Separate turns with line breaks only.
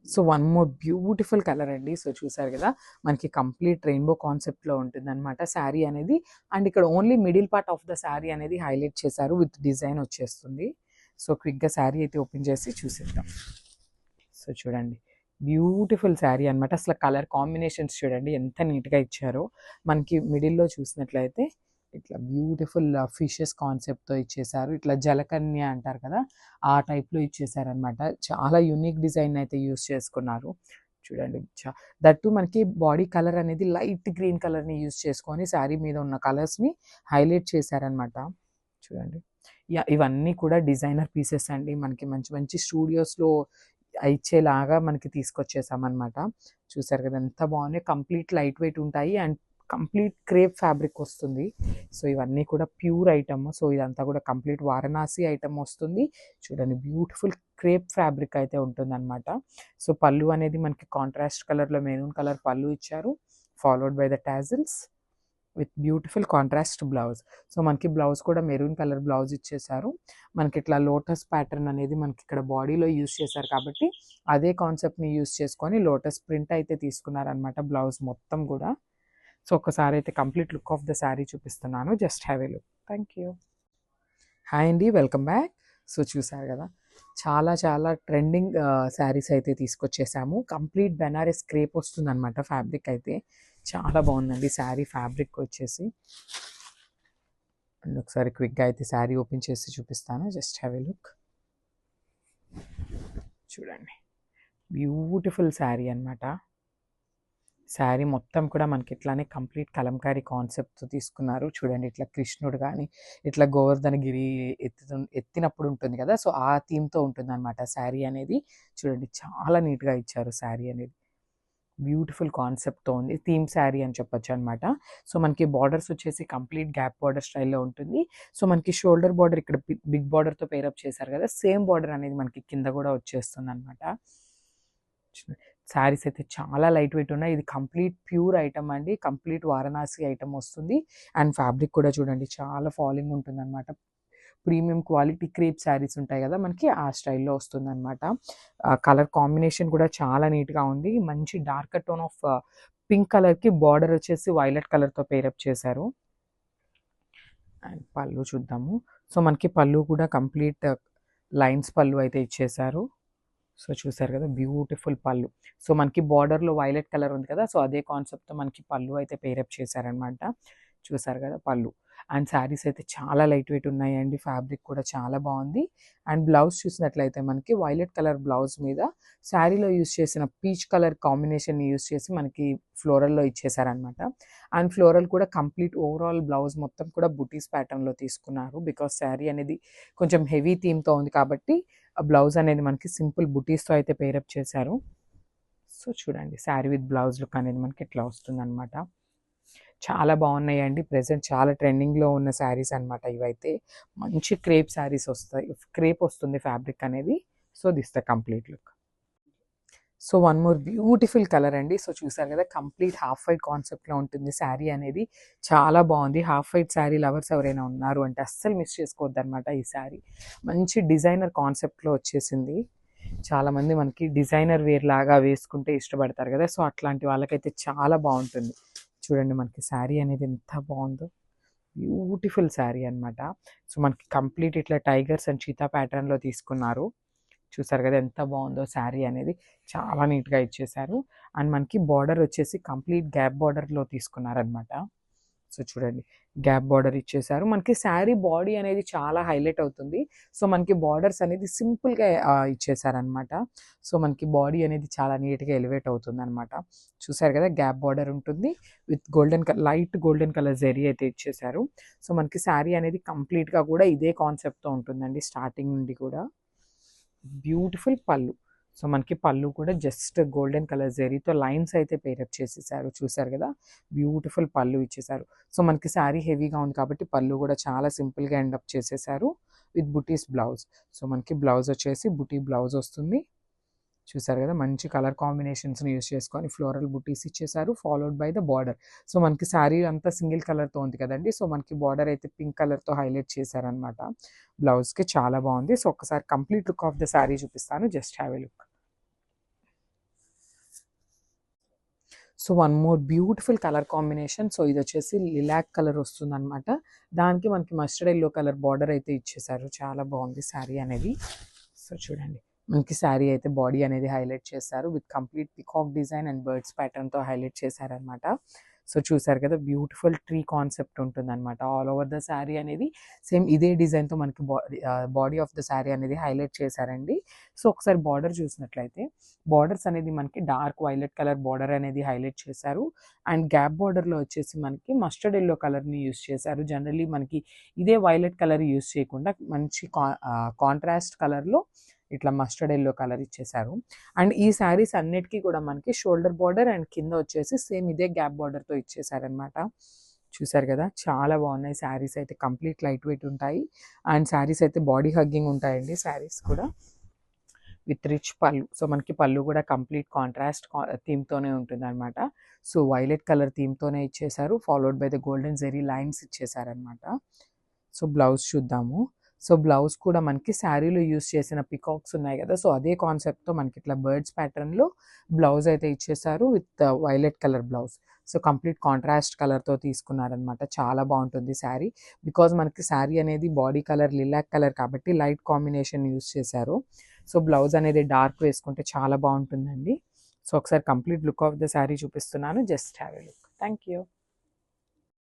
So one more beautiful colour అండి. So చూసారు కదా, మనకి కంప్లీట్ రెయిన్బో కాన్సెప్ట్లో ఉంటుంది అనమాట శారీ అనేది. అండ్ ఇక్కడ only middle part of the sari అనేది హైలైట్ చేశారు, విత్ డిజైన్ వచ్చేస్తుంది. సో క్విక్గా శారీ అయితే ఓపెన్ చేసి చూసేద్దాం. సో చూడండి, బ్యూటిఫుల్ శారీ అనమాట. అసలు కలర్ కాంబినేషన్స్ చూడండి ఎంత నీట్గా ఇచ్చారో. మనకి మిడిల్లో చూసినట్లయితే ఇట్లా బ్యూటిఫుల్ ఫిషెస్ కాన్సెప్ట్తో ఇచ్చేసారు. ఇట్లా జలకన్య అంటారు కదా, ఆ టైప్లో ఇచ్చేసారనమాట. చాలా యూనిక్ డిజైన్ అయితే యూస్ చేసుకున్నారు. చూడండి, దట్టు మనకి బాడీ కలర్ అనేది లైట్ గ్రీన్ కలర్ని యూస్ చేసుకొని శారీ మీద ఉన్న కలర్స్ని హైలైట్ చేశారనమాట. చూడండి, ఇవన్నీ కూడా డిజైనర్ పీసెస్ అండి. మనకి మంచి మంచి స్టూడియోస్లో ఇచ్చేలాగా మనకి తీసుకొచ్చేసామన్నమాట. చూసారు కదా ఎంత బాగున్నాయి. కంప్లీట్ లైట్ వెయిట్ ఉంటాయి అండ్ కంప్లీట్ క్రేప్ ఫ్యాబ్రిక్ వస్తుంది. సో ఇవన్నీ కూడా ప్యూర్ ఐటమ్. సో ఇదంతా కూడా కంప్లీట్ వారణాసి ఐటమ్ వస్తుంది. చూడండి, బ్యూటిఫుల్ క్రేప్ ఫ్యాబ్రిక్ అయితే ఉంటుందన్నమాట. సో పళ్ళు అనేది మనకి కాంట్రాస్ట్ కలర్లో మెరూన్ కలర్ పళ్ళు ఇచ్చారు, followed by the tassels with beautiful contrast blouse. So మనకి బ్లౌజ్ కూడా మెరూన్ కలర్ బ్లౌజ్ ఇచ్చేసారు. మనకి ఇట్లా లోటస్ ప్యాటర్న్ అనేది మనకి ఇక్కడ బాడీలో యూస్ చేశారు కాబట్టి అదే కాన్సెప్ట్ని యూస్ చేసుకొని లోటస్ ప్రింట్ అయితే తీసుకున్నారనమాట బ్లౌజ్ మొత్తం కూడా. సో ఒక్కసారి అయితే complete look of the sari చూపిస్తున్నాను, just have a look. Thank you. Hi అండి, వెల్కమ్ బ్యాక్. సో చూసారు కదా, చాలా చాలా ట్రెండింగ్ శారీస్ అయితే తీసుకొచ్చేసాము. కంప్లీట్ బెనారస్ క్రేప్ వస్తుంది అనమాట ఫ్యాబ్రిక్ అయితే. చాలా బాగుందండి శారీ ఫ్యాబ్రిక్ వచ్చేసి. అండ్ ఒకసారి క్విక్గా అయితే శారీ ఓపెన్ చేసి చూపిస్తాను, జస్ట్ హ్యావ్ ఏ లుక్. చూడండి, బ్యూటిఫుల్ శారీ అనమాట. శారీ మొత్తం కూడా మనకి ఇట్లానే కంప్లీట్ కలంకారీ కాన్సెప్ట్తో తీసుకున్నారు. చూడండి, ఇట్లా కృష్ణుడు కానీ ఇట్లా గోవర్ధనగిరి ఎత్తినప్పుడు ఉంటుంది కదా, సో ఆ థీమ్తో ఉంటుంది అనమాట శారీ అనేది. చూడండి, చాలా నీట్గా ఇచ్చారు శారీ అనేది. బ్యూటిఫుల్ కాన్సెప్ట్తో ఉంది, థీమ్ శారీ అని చెప్పొచ్చు అనమాట. సో మనకి బార్డర్స్ వచ్చేసి కంప్లీట్ గ్యాప్ బార్డర్ స్టైల్లో ఉంటుంది. సో మనకి షోల్డర్ బార్డర్ ఇక్కడ బిగ్ బార్డర్తో పేరప్ చేశారు కదా, సేమ్ బార్డర్ అనేది మనకి కింద కూడా వచ్చేస్తుంది అనమాట. శారీస్ అయితే చాలా లైట్ వెయిట్ ఉన్నాయి. ఇది కంప్లీట్ ప్యూర్ ఐటమ్ అండి, కంప్లీట్ వారణాసి ఐటమ్ వస్తుంది. అండ్ ఫ్యాబ్రిక్ కూడా చూడండి చాలా ఫాలింగ్ ఉంటుంది అనమాట. ప్రీమియం క్వాలిటీ క్రేప్ శారీస్ ఉంటాయి కదా మనకి, ఆ స్టైల్లో వస్తుంది అనమాట. కలర్ కాంబినేషన్ కూడా చాలా నీట్గా ఉంది. మంచి డార్క్ టోన్ ఆఫ్ పింక్ కలర్కి బార్డర్ వచ్చేసి వైలెట్ కలర్తో పేరప్ చేశారు. అండ్ పళ్ళు చూద్దాము. సో మనకి పళ్ళు కూడా కంప్లీట్ లైన్స్ పళ్ళు అయితే ఇచ్చేసారు. సో చూసారు కదా, బ్యూటిఫుల్ పళ్ళు. సో మనకి బార్డర్లో వైలెట్ కలర్ ఉంది కదా, సో అదే కాన్సెప్ట్తో మనకి పళ్ళు అయితే పేరప్ చేశారనమాట. చూసారు కదా పళ్ళు. అండ్ శారీస్ అయితే చాలా లైట్ వెయిట్ ఉన్నాయండి, ఫ్యాబ్రిక్ కూడా చాలా బాగుంది. అండ్ బ్లౌజ్ చూసినట్లయితే మనకి వైలెట్ కలర్ బ్లౌజ్ మీద శారీలో యూస్ చేసిన పీచ్ కలర్ కాంబినేషన్ యూస్ చేసి మనకి ఫ్లోరల్లో ఇచ్చేసారనమాట. అండ్ ఫ్లోరల్ కూడా కంప్లీట్ ఓవరాల్ బ్లౌజ్ మొత్తం కూడా బుటీస్ ప్యాటర్న్లో తీసుకున్నారు. బికాస్ శారీ అనేది కొంచెం హెవీ థీమ్తో ఉంది కాబట్టి ఆ బ్లౌజ్ అనేది మనకి సింపుల్ బుటీస్తో అయితే పేరప్ చేశారు. సో చూడండి, శారీ విత్ బ్లౌజ్ లుక్ అనేది మనకి ఇట్లా వస్తుంది అనమాట. చాలా బాగున్నాయండి. ప్రెసెంట్ చాలా ట్రెండింగ్లో ఉన్న శారీస్ అనమాట ఇవైతే. మంచి క్రేప్ శారీస్ వస్తాయి, క్రేప్ వస్తుంది ఫ్యాబ్రిక్ అనేది. So this the complete look. So one more beautiful colour అండి. సో చూసారు కదా, కంప్లీట్ హాఫ్ వైట్ కాన్సెప్ట్లో ఉంటుంది శారీ అనేది. చాలా బాగుంది. హాఫ్ వైట్ శారీ లవర్స్ ఎవరైనా ఉన్నారు అంటే అస్సలు మిస్ చేసుకోవద్దు అనమాట ఈ శారీ. మంచి డిజైనర్ కాన్సెప్ట్లో వచ్చేసింది. చాలామంది మనకి డిజైనర్ వేర్ లాగా వేసుకుంటే ఇష్టపడతారు కదా, సో అట్లాంటి వాళ్ళకైతే చాలా బాగుంటుంది. చూడండి మనకి శారీ అనేది ఎంత బాగుందో, బ్యూటిఫుల్ శారీ అనమాట. సో మనకి కంప్లీట్ ఇట్లా టైగర్స్ అండ్ చీతా ప్యాటర్న్లో తీసుకున్నారు. చూసారు కదా ఎంత బాగుందో శారీ అనేది, చాలా నీట్గా ఇచ్చేసారు. అండ్ మనకి బార్డర్ వచ్చేసి కంప్లీట్ గ్యాప్ బార్డర్లో తీసుకున్నారనమాట. సో చూడండి, గ్యాప్ బార్డర్ ఇచ్చేసారు. మనకి శారీ బాడీ అనేది చాలా హైలైట్ అవుతుంది. సో మనకి బార్డర్స్ అనేది సింపుల్గా ఇచ్చేసారనమాట. సో మనకి బాడీ అనేది చాలా నీట్గా ఎలివేట్ అవుతుంది అనమాట. చూసారు కదా, గ్యాప్ బార్డర్ ఉంటుంది with light golden colour zari అయితే ఇచ్చేసారు. సో మనకి శారీ అనేది కంప్లీట్గా కూడా ఇదే కాన్సెప్ట్తో ఉంటుందండి స్టార్టింగ్ నుండి కూడా. బ్యూటిఫుల్ పళ్ళు. సో మనకి పళ్ళు కూడా జస్ట్ గోల్డెన్ కలర్ జెరీతో లైన్స్ అయితే పేరప్ చేసేసారు. చూసారు కదా, బ్యూటిఫుల్ పళ్ళు ఇచ్చేసారు. సో మనకి శారీ హెవీగా ఉంది కాబట్టి పళ్ళు కూడా చాలా సింపుల్గా ఎండప్ చేసేసారు విత్ బుటీస్ బ్లౌజ్. సో మనకి బ్లౌజ్ వచ్చేసి బుటీ బ్లౌజ్ వస్తుంది. చూసారు కదా, మంచి కలర్ కాంబినేషన్స్ని యూస్ చేసుకొని ఫ్లోరల్ బుటీస్ ఇచ్చేసారు, followed by the border. So మనకి శారీ అంతా సింగిల్ కలర్తో ఉంది కదండి, సో మనకి బార్డర్ అయితే పింక్ కలర్తో హైలైట్ చేశారనమాట బ్లౌజ్కి. చాలా బాగుంది. సో ఒక్కసారి complete look of the sari చూపిస్తాను, just have a look. So one more beautiful colour combination. So ఇది వచ్చేసి లిలాక్ కలర్ వస్తుందన్నమాట. దానికి మనకి మస్టర్డ్ ఎల్లో కలర్ బార్డర్ అయితే ఇచ్చేసారు. చాలా బాగుంది శారీ అనేది. సో చూడండి, మనకి శారీ అయితే బాడీ అనేది హైలైట్ చేశారు with complete peacock design and birds ప్యాటర్న్తో హైలైట్ చేశారనమాట. సో చూసారు కదా, బ్యూటిఫుల్ ట్రీ కాన్సెప్ట్ ఉంటుందన్నమాట ఆల్ ఓవర్ ద శారీ అనేది. సేమ్ ఇదే డిజైన్తో మనకి బాడీ ఆఫ్ ద శారీ అనేది హైలైట్ చేశారండి. సో ఒకసారి బార్డర్ చూసినట్లయితే బార్డర్స్ అనేది మనకి డార్క్ వైలెట్ కలర్ బార్డర్ అనేది హైలైట్ చేశారు. అండ్ గ్యాప్ బార్డర్లో వచ్చేసి మనకి మస్టర్డ్ ఎల్లో కలర్ని యూస్ చేశారు. జనరల్లీ మనకి ఇదే వైలెట్ కలర్ యూస్ చేయకుండా మంచి కాంట్రాస్ట్ కలర్లో ఇట్లా మస్టర్డ్ ఎల్లో కలర్ ఇచ్చేసారు. అండ్ ఈ శారీస్ అన్నిటికీ కూడా మనకి షోల్డర్ బార్డర్ అండ్ కింద వచ్చేసి సేమ్ ఇదే గ్యాప్ బార్డర్తో ఇచ్చేసారనమాట. చూసారు కదా, చాలా బాగున్నాయి శారీస్ అయితే. కంప్లీట్ లైట్ వెయిట్ ఉంటాయి అండ్ శారీస్ అయితే బాడీ హగ్గింగ్ ఉంటాయండి శారీస్ కూడా విత్ రిచ్ పళ్ళు. సో మనకి పళ్ళు కూడా కంప్లీట్ కాంట్రాస్ట్ థీమ్తోనే ఉంటుంది అనమాట. సో వైలెట్ కలర్ థీమ్తోనే ఇచ్చేసారు, followed by the golden zari lines ఇచ్చేసారనమాట. సో బ్లౌజ్ చూద్దాము. సో బ్లౌజ్ కూడా మనకి శారీలో యూస్ చేసిన పికాక్స్ ఉన్నాయి కదా, సో అదే కాన్సెప్ట్తో మనకి ఇట్లా బర్డ్స్ ప్యాటర్న్లో బ్లౌజ్ అయితే ఇచ్చేసారు with violet colour blouse. So complete contrast కలర్తో తీసుకున్నారనమాట. చాలా బాగుంటుంది శారీ. బికాజ్ మనకి శారీ అనేది బాడీ కలర్ లిలాక్ కలర్ కాబట్టి లైట్ కాంబినేషన్ యూస్ చేశారు. సో బ్లౌజ్ అనేది డార్క్ వేసుకుంటే చాలా బాగుంటుందండి. సో ఒకసారి complete look of the sari చూపిస్తున్నాను, just have a look. Thank you.